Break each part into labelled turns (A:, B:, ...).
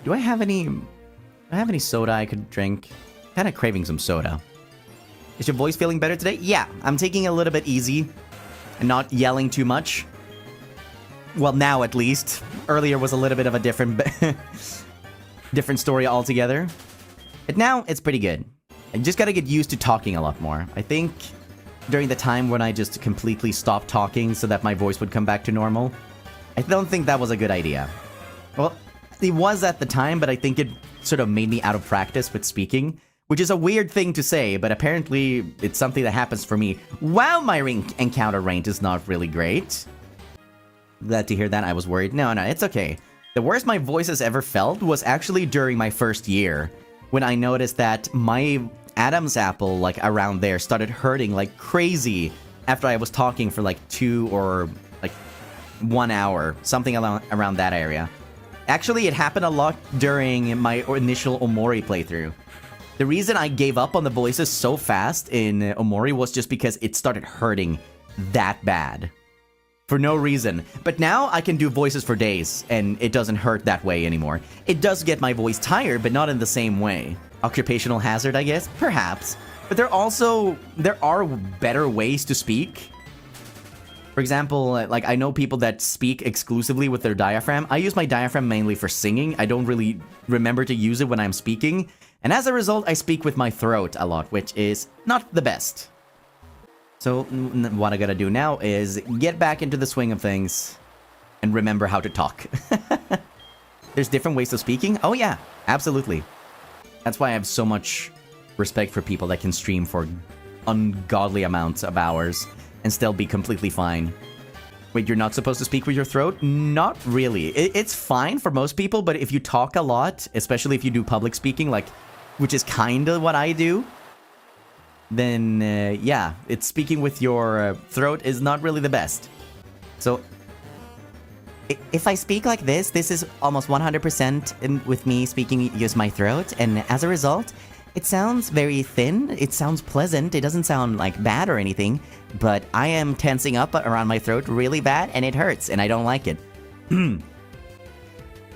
A: Do I have any soda I could drink? Kind of craving some soda. Is your voice feeling better today? Yeah, I'm taking it a little bit easy and not yelling too much. Well, now at least. Earlier was a little bit of a different story altogether. But now it's pretty good. I just gotta get used to talking a lot more. I think during the time when I just completely stopped talking so that my voice would come back to normal, I don't think that was a good idea. Well, it was at the time, but I think it sort of made me out of practice with speaking, which is a weird thing to say, but apparently it's something that happens for me. Wow, my encounter range is not really great. Glad to hear that. I was worried. No, it's okay. The worst my voice has ever felt was actually during my first year, when I noticed that my Adam's apple, like around there, started hurting like crazy after I was talking for like 2 or like 1 hour, something around that area. Actually, it happened a lot during my initial Omori playthrough. The reason I gave up on the voices so fast in Omori was just because it started hurting that bad. For no reason. But now I can do voices for days, and it doesn't hurt that way anymore. It does get my voice tired, but not in the same way. Occupational hazard, I guess? Perhaps. But there are better ways to speak. For example, like I know people that speak exclusively with their diaphragm. I use my diaphragm mainly for singing. I don't really remember to use it when I'm speaking. And as a result, I speak with my throat a lot, which is not the best. So what I gotta do now is get back into the swing of things and remember how to talk. There's different ways of speaking? Oh yeah, absolutely. That's why I have so much respect for people that can stream for ungodly amounts of hours and still be completely fine. Wait, you're not supposed to speak with your throat? Not really. It's fine for most people, but if you talk a lot, especially if you do public speaking, like, which is kind of what I do, then yeah, it's speaking with your throat is not really the best. So, if I speak like this is almost 100% with me speaking use my throat, and as a result, it sounds very thin, it sounds pleasant, it doesn't sound like bad or anything, but I am tensing up around my throat really bad, and it hurts, and I don't like it.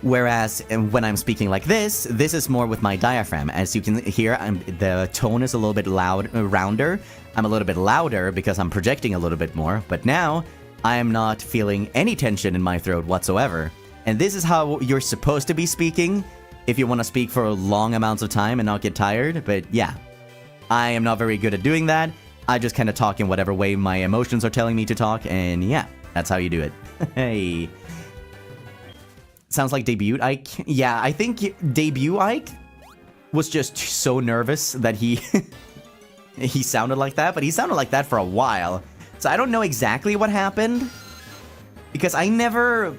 A: Whereas when I'm speaking like this is more with my diaphragm. As you can hear, the tone is a little bit rounder. I'm a little bit louder because I'm projecting a little bit more. But now, I am not feeling any tension in my throat whatsoever. And this is how you're supposed to be speaking if you want to speak for long amounts of time and not get tired. But yeah, I am not very good at doing that. I just kind of talk in whatever way my emotions are telling me to talk. And yeah, that's how you do it. Hey. Sounds like debut Ike. Yeah, I think debut Ike was just so nervous that he sounded like that, but he sounded like that for a while. So I don't know exactly what happened, because I never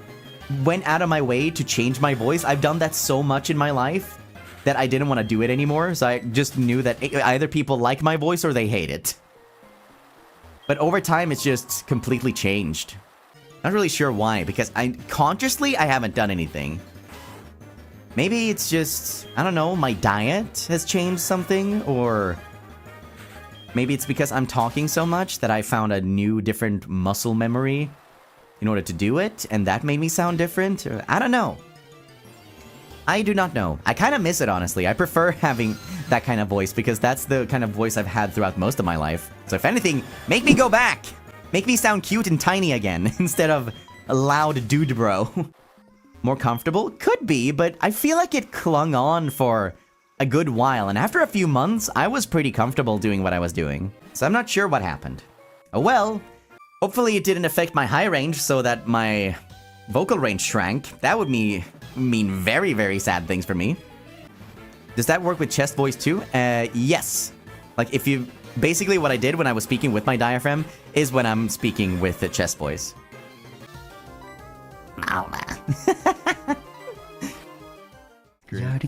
A: went out of my way to change my voice. I've done that so much in my life that I didn't want to do it anymore, so I just knew that either people like my voice or they hate it. But over time, it's just completely changed. Not really sure why, because consciously I haven't done anything. Maybe it's just, I don't know, my diet has changed something, or maybe it's because I'm talking so much that I found a new, different muscle memory in order to do it, and that made me sound different. I don't know. I do not know. I kind of miss it, honestly. I prefer having that kind of voice, because that's the kind of voice I've had throughout most of my life. So if anything, make me go back! Make me sound cute and tiny again, instead of a loud dude bro. More comfortable? Could be, but I feel like it clung on for a good while, and after a few months, I was pretty comfortable doing what I was doing. So I'm not sure what happened. Oh well. Hopefully it didn't affect my high range so that my vocal range shrank. That would mean very, very sad things for me. Does that work with chest voice too? Yes. Like if you... Basically what I did when I was speaking with my diaphragm is when I'm speaking with the chest voice. Great.